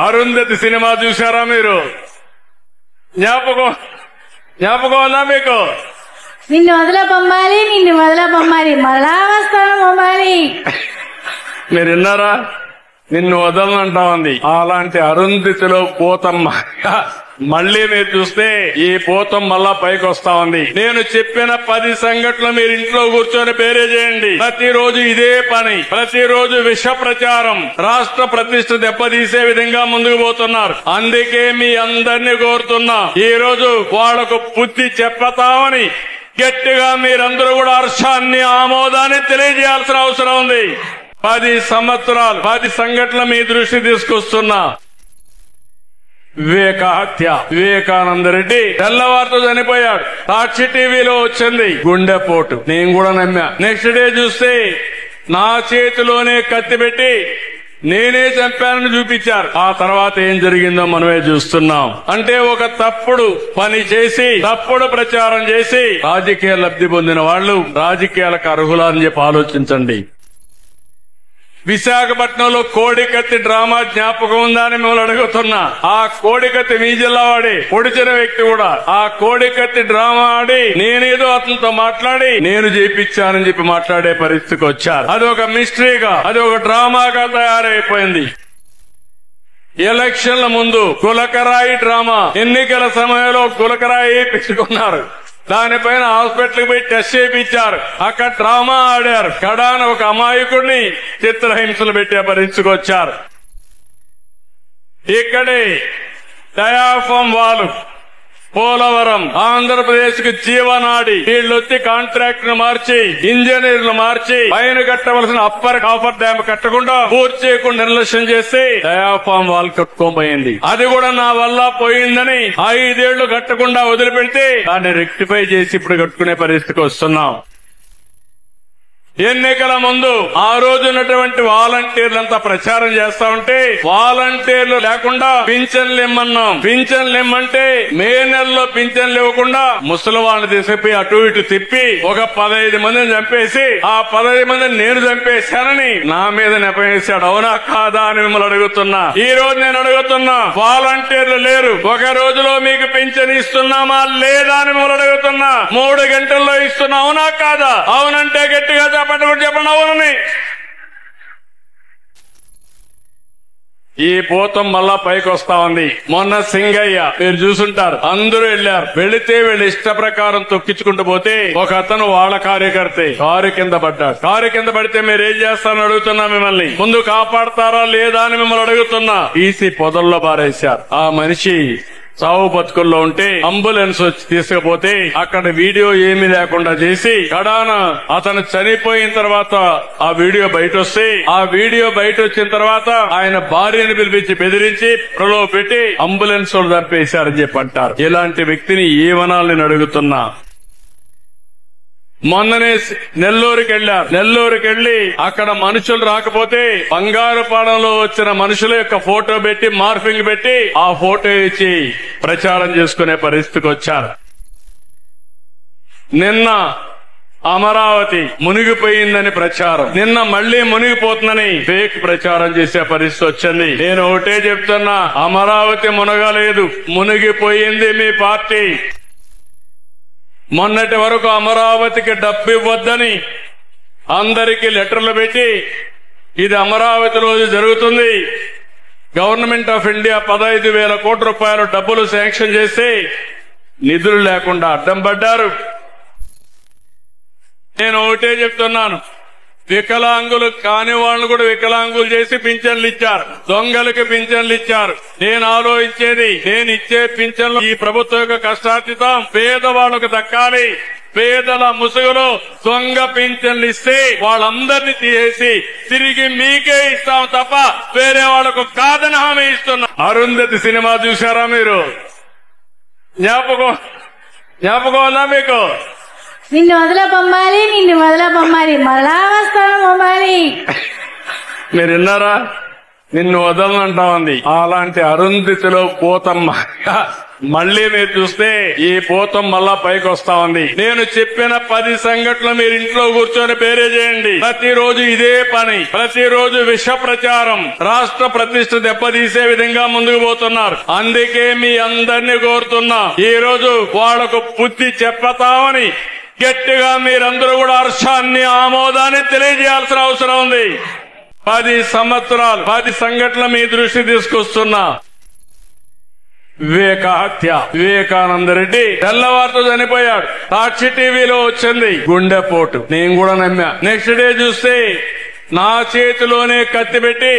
Arundhati cinema చూసారా మీరు? జ్ఞాపకం ఉందా మీకు? నిన్ను వదల బొమ్మాలి, నిన్ను వదల బొమ్మాలి, మరలా వస్తాను బొమ్మాలి. మీరు విన్నారా? నిన్ను వదలనంటా ఉంది. అలాంటి అరుంధతిలో పోతమ్మ మళ్ళీ మీరు చూస్తే ఈ పోతం మళ్ళా పైకి వస్తా ఉంది. నేను చెప్పిన 10 సంఘటనలు మీరు ఇంట్లో కూర్చొని పేరే చేయండి. ప్రతిరోజు ఇదే పని, ప్రతిరోజు విష ప్రచారం, రాష్ట్ర ప్రతిష్ఠ దెబ్బతీసే విధంగా ముందుకు పోతున్నారు. అందుకే మీ అందరినీ కోరుతున్నా, ఈ రోజు వాళ్లకు బుద్ధి చెప్పతామని గట్టిగా మీరందరూ కూడా హర్షాన్ని, ఆమోదాన్ని తెలియజేయాల్సిన అవసరం ఉంది. 10 సంవత్సరాలు 10 సంఘటనలు మీ దృష్టి తీసుకొస్తున్నా. వివేక హత్య, వివేకానంద రెడ్డి తెల్లవారితో చనిపోయాడు. సాక్షి టీవీలో వచ్చింది గుండెపోటు. నేను కూడా నమ్మా. నెక్స్ట్ డే చూస్తే నా చేతిలోనే కత్తి పెట్టి నేనే చంపానని చూపించారు. ఆ తర్వాత ఏం జరిగిందో మనమే చూస్తున్నాం. అంటే ఒక తప్పుడు పని చేసి, తప్పుడు ప్రచారం చేసి రాజకీయ లబ్ధి పొందిన వాళ్ళు రాజకీయాలకు అర్హులా అని చెప్పి ఆలోచించండి. విశాఖపట్నంలో కోడికత్తి డ్రామా జ్ఞాపకం ఉందా అని మిమ్మల్ని అడుగుతున్నా. ఆ కోడికత్తి మీ జిల్లా వాడి పొడిచిన వ్యక్తి కూడా ఆ కోడికత్తి డ్రామా ఆడి నేనేదో అతనితో మాట్లాడి నేను చేయించానని చెప్పి మాట్లాడే పరిస్థితికి వచ్చారు. అది ఒక మిస్టరీగా, అది ఒక డ్రామాగా తయారైపోయింది. ఎలక్షన్ల ముందు గులకరాయి డ్రామా, ఎన్నికల సమయంలో గులకరాయి పెట్టుకున్నారు. దానిపైన హాస్పిటల్ పోయి టెస్ట్ చేయించారు. అక్కడ డ్రామా ఆడారు. కడాన ఒక అమాయకుడిని చిత్రహింసలు పెట్టే పరిస్థితికి వచ్చారు. ఇక్కడే డయాఫామ్ వాల్, పోలవరం ఆంధ్రప్రదేశ్ కు జీవనాడి. వీళ్ళొచ్చి కాంట్రాక్ట్ ను మార్చి, ఇంజనీర్లు మార్చి పైన కట్టవలసిన అప్పర్ కాఫర్ డ్యామ్ కట్టకుండా, పూర్తి చేయకుండా నిర్లక్ష్యం చేసి డయాఫామ్ వాల్ కట్టుకోబోయింది. అది కూడా నా వల్ల పోయిందని 5 ఏళ్లు కట్టకుండా వదిలిపెడితే దాన్ని రెక్టిఫై చేసి ఇప్పుడు కట్టుకునే పరిస్థితికి వస్తున్నాం. ఎన్నికల ముందు ఆ రోజు ఉన్నటువంటి వాలంటీర్లంతా ప్రచారం చేస్తా ఉంటే వాలంటీర్లు లేకుండా పింఛన్లు ఇమ్మన్నాం. పింఛన్లు ఇమ్మంటే మే నెలలో పింఛన్లు ఇవ్వకుండా ముసలి వాళ్ళని తీసుకుపోయి అటు ఇటు తిప్పి ఒక 15 మందిని చంపేసి ఆ 15 మందిని నేను చంపేశానని నా మీద నెపవేశాడు. అవునా కాదా అని మిమ్మల్ని అడుగుతున్నా. ఈ రోజు నేను అడుగుతున్నా, వాలంటీర్లు లేరు, ఒక రోజులో మీకు పింఛన్ ఇస్తున్నామా లేదా అని మిమ్మల్ని అడుగుతున్నా. 3 గంటల్లో ఇస్తున్నా, అవునా కాదా? అవునంటే గట్టిగా చెప్పండి అవునని. ఈ పోతం మళ్ళా పైకి వస్తా ఉంది. మొన్న సింగయ్య మీరు చూసుంటారు, అందరూ వెళ్లారు. వెళితే వీళ్ళు ఇష్ట ప్రకారం తొక్కించుకుంటూ పోతే ఒక అతను వాళ్ళ కార్యకర్తే కారు కింద పడ్డాడు. కారు కింద పడితే మీరు ఏం చేస్తారని అడుగుతున్నా. మిమ్మల్ని ముందు కాపాడతారా లేదా అని మిమ్మల్ని అడుగుతున్నా. ఈసీ పొదల్లో పారేశారు. ఆ మనిషి చావు బతుకుల్లో ఉంటే అంబులెన్స్ వచ్చి తీసుకుపోతే అక్కడ వీడియో ఏమీ లేకుండా చేసి కడాన అతను చనిపోయిన తర్వాత ఆ వీడియో బయట వస్తే ఆ వీడియో బయట వచ్చిన తర్వాత ఆయన భార్యను పిలిపించి బెదిరించి ప్రలోభ పెట్టి అంబులెన్స్ వాళ్ళు చంపేశారని చెప్పి అంటారు. ఇలాంటి వ్యక్తిని ఏమనాలని అడుగుతున్నా. మొన్ననే నెల్లూరుకి వెళ్లారు. నెల్లూరుకి వెళ్లి అక్కడ మనుషులు రాకపోతే బంగారుపాడంలో వచ్చిన మనుషుల యొక్క ఫోటో పెట్టి మార్ఫింగ్ పెట్టి ఆ ఫోటో ఇచ్చి ప్రచారం చేసుకునే పరిస్థితికి వచ్చారు. నిన్న అమరావతి మునిగిపోయిందని ప్రచారం, నిన్న మళ్లీ మునిగిపోతుందని ఫేక్ ప్రచారం చేసే పరిస్థితి వచ్చింది. నేను ఒకటే చెప్తున్నా, అమరావతి మునగలేదు, మునిగిపోయింది మీ పార్టీ. మొన్నటి వరకు అమరావతికి డబ్బు ఇవ్వద్దని అందరికీ లెటర్లు పెట్టి ఇది అమరావతి రోజు జరుగుతుంది, గవర్నమెంట్ ఆఫ్ ఇండియా 15,000 కోట్ల రూపాయలు డబ్బులు శాంక్షన్ చేసి నిధులు లేకుండా అడ్డం పడ్డారు. నేను ఒకటే చెప్తున్నాను, వికలాంగులు కాని వాళ్ళను కూడా వికలాంగులు చేసి పింఛన్లు ఇచ్చారు, దొంగలకి పింఛన్లు ఇచ్చారు. నేను ఆలోచించేది, నేను ఇచ్చే పింఛన్లు ఈ ప్రభుత్వం యొక్క కష్టార్జితం పేదవాళ్లకు దక్కాలి. పేదల ముసుగులో దొంగ పింఛన్లు ఇస్తే వాళ్ళందరినీ తీసేసి తిరిగి మీకే ఇస్తాం తప్ప వేరే వాళ్లకు కాదని హామీ ఇస్తున్నా. అరుంధతి సినిమా చూసారా మీరు? జ్ఞాపకం ఉందా మీకు? నిన్ను వదల బొమ్మాలి, నిన్ను వదల బొమ్మాలి, మరలా వస్తాను బొమ్మాలి. మీరు విన్నారా? నిన్ను వదలనంటా ఉంది. అలాంటి అరుంధతిలో పోతమ్మ మళ్ళీ మీరు చూస్తే ఈ పోతం మళ్ళా పైకి వస్తా ఉంది. నేను చెప్పిన 10 సంఘటనలు మీరు ఇంట్లో కూర్చొని పేరే చేయండి. ప్రతిరోజు ఇదే పని, ప్రతిరోజు విష ప్రచారం, రాష్ట్ర ప్రతిష్ట దెబ్బతీసే విధంగా ముందుకు పోతున్నారు. అందుకే మీ అందరినీ కోరుతున్నా, ఈ రోజు వాళ్లకు బుద్ధి చెప్పతామని గట్టిగా మీరందరూ కూడా హర్షాన్ని, ఆమోదాన్ని తెలియజేయాల్సిన అవసరం ఉంది. 10 సంవత్సరాలు 10 సంఘటనలు మీ దృష్టి తీసుకొస్తున్నా. వివేక హత్య, వివేకానంద రెడ్డి తెల్లవారితో చనిపోయాడు. సాక్షి టీవీలో వచ్చింది గుండెపోటు. నేను కూడా నమ్మా. నెక్స్ట్ డే చూస్తే నా చేతిలోనే కత్తి పెట్టి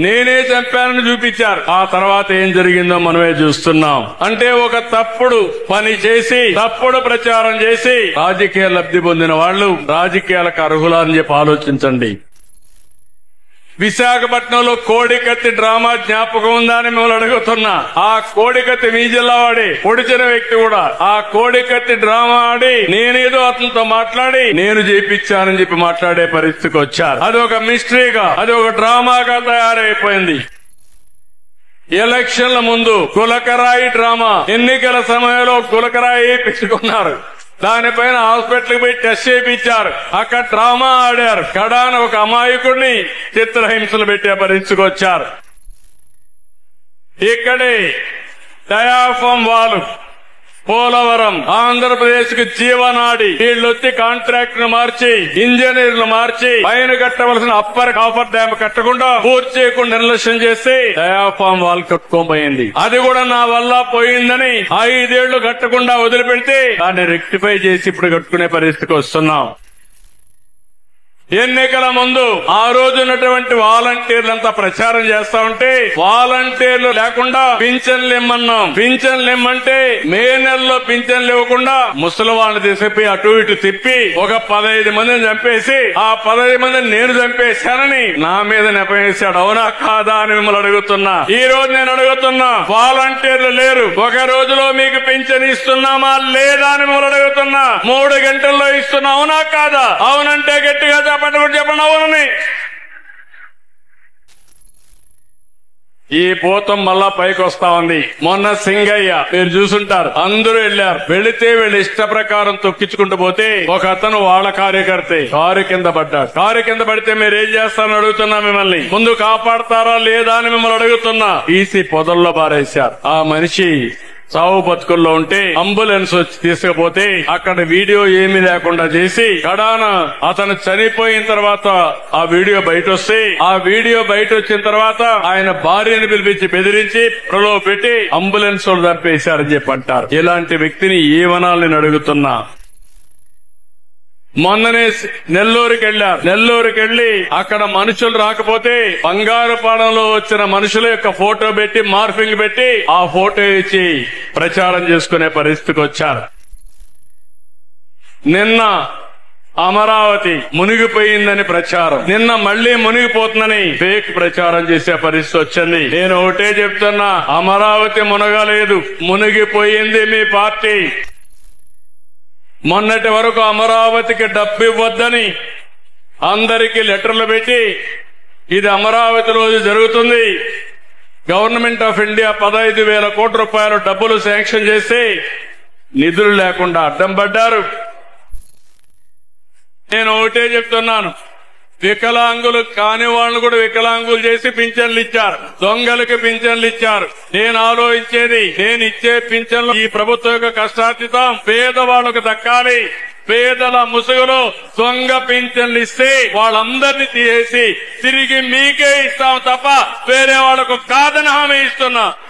నేనే చంపానని చూపించారు. ఆ తర్వాత ఏం జరిగిందో మనమే చూస్తున్నాం. అంటే ఒక తప్పుడు పని చేసి, తప్పుడు ప్రచారం చేసి రాజకీయ లబ్ధి పొందిన వాళ్ళు రాజకీయాలకు అర్హులా అని చెప్పి ఆలోచించండి. విశాఖపట్నంలో కోడికత్తి డ్రామా జ్ఞాపకం ఉందా అని మిమ్మల్ని అడుగుతున్నా. ఆ కోడికత్తి మీ జిల్లా వాడి పొడిచిన వ్యక్తి కూడా ఆ కోడికత్తి డ్రామా ఆడి నేనేదో అతనితో మాట్లాడి నేను చేయించానని చెప్పి మాట్లాడే పరిస్థితికి వచ్చారు. అది ఒక మిస్టరీగా, అది ఒక డ్రామాగా తయారైపోయింది. ఎలక్షన్ల ముందు గులకరాయి డ్రామా, ఎన్నికల సమయంలో గులకరాయి పెట్టుకున్నారు. దానిపైన హాస్పిటల్కి పోయి టెస్ట్ చేయించారు. అక్కడ డ్రామా ఆడారు. కడాన ఒక అమాయకుడిని చిత్రహింసలు పెట్టే పరిస్థితికి వచ్చారు. ఇక్కడే డయాఫామ్ వాల్, పోలవరం, ఆంధ్రప్రదేశ్ కు జీవనాడి. వీళ్ళొచ్చి కాంట్రాక్ట్ ను మార్చి, ఇంజనీర్లు మార్చి, పైన కట్టవలసిన అప్పర్ కాఫర్ డ్యామ్ కట్టకుండా, పూర్తి చేయకుండా నిర్లక్ష్యం చేసి డయాఫామ్ వాల్ కట్టుకోబోయింది. అది కూడా నా వల్ల పోయిందని 5 ఏళ్లు కట్టకుండా వదిలిపెడితే దాన్ని రెక్టిఫై చేసి ఇప్పుడు కట్టుకునే పరిస్థితికి వస్తున్నాం. ఎన్నికల ముందు ఆ రోజు ఉన్నటువంటి వాలంటీర్లంతా ప్రచారం చేస్తా ఉంటే వాలంటీర్లు లేకుండా పింఛన్లు ఇమ్మన్నాం. పింఛన్లు ఇమ్మంటే మే నెలలో పింఛన్లు ఇవ్వకుండా ముసలి వాళ్ళని తీసుకుపోయి అటు ఇటు తిప్పి ఒక 15 మందిని చంపేసి ఆ 15 మందిని నేను చంపేశానని నా మీద నెపవేశాడు. అవునా కాదా అని మిమ్మల్ని అడుగుతున్నా. ఈ రోజు నేను అడుగుతున్నా, వాలంటీర్లు లేరు, ఒక రోజులో మీకు పింఛన్ ఇస్తున్నామా లేదా అని మిమ్మల్ని అడుగుతున్నా. 3 గంటల్లో ఇస్తున్నా, అవునా కాదా? అవునంటే గట్టిగా చెప్పండి అవునని. ఈ పోతం మళ్ళా పైకి వస్తా ఉంది. మొన్న సింగయ్య మీరు చూసుంటారు, అందరూ వెళ్లారు. వెళితే వీళ్ళు ఇష్ట ప్రకారం తొక్కించుకుంటూ పోతే ఒక అతను వాళ్ళ కార్యకర్తే కారు కింద పడ్డాడు. కారు కింద పడితే మీరు ఏం చేస్తారని అడుగుతున్నా. మిమ్మల్ని ముందు కాపాడతారా లేదా అని మిమ్మల్ని అడుగుతున్నా. ఈసీ పొదల్లో పారేశారు. ఆ మనిషి చావు బతుకుల్లో ఉంటే అంబులెన్స్ వచ్చి తీసుకుపోతే అక్కడ వీడియో ఏమీ లేకుండా చేసి కడాన అతను చనిపోయిన తర్వాత ఆ వీడియో బయట వస్తే ఆ వీడియో బయట వచ్చిన తర్వాత ఆయన భార్యను పిలిపించి బెదిరించి ప్రలో పెట్టి అంబులెన్స్ వాళ్ళు చంపేశారని చెప్పి అంటారు. ఇలాంటి వ్యక్తిని ఏమనాలని అడుగుతున్నా. మొన్ననే నెల్లూరుకి వెళ్లారు. నెల్లూరుకి వెళ్లి అక్కడ మనుషులు రాకపోతే బంగారుపాడంలో వచ్చిన మనుషుల యొక్క ఫోటో పెట్టి మార్ఫింగ్ పెట్టి ఆ ఫోటో ఇచ్చి ప్రచారం చేసుకునే పరిస్థితికి వచ్చారు. నిన్న అమరావతి మునిగిపోయిందని ప్రచారం, నిన్న మళ్లీ మునిగిపోతుందని ఫేక్ ప్రచారం చేసే పరిస్థితి వచ్చింది. నేను ఒకటే చెప్తున్నా, అమరావతి మునగలేదు, మునిగిపోయింది మీ పార్టీ. మొన్నటి వరకు అమరావతికి డబ్బు ఇవ్వద్దని అందరికీ లెటర్లు పెట్టి ఇది అమరావతి రోజు జరుగుతుంది, గవర్నమెంట్ ఆఫ్ ఇండియా 15,000 కోట్ల రూపాయలు డబ్బులు శాంక్షన్ చేసి నిధులు లేకుండా అడ్డం పడ్డారు. నేను ఒకటే చెప్తున్నాను, వికలాంగులు కాని వాళ్ళను కూడా వికలాంగులు చేసి పింఛన్లు ఇచ్చారు, దొంగలకి పింఛన్లు ఇచ్చారు. నేను ఆలోచించేది, నేను ఇచ్చే పింఛన్లు ఈ ప్రభుత్వం యొక్క కష్టార్జితం పేదవాళ్లకు దక్కాలి. పేదల ముసుగులో దొంగ పింఛన్లు ఇస్తే వాళ్ళందరినీ తీసేసి తిరిగి మీకే ఇస్తాం తప్ప వేరే వాళ్లకు కాదని హామీ ఇస్తున్నా.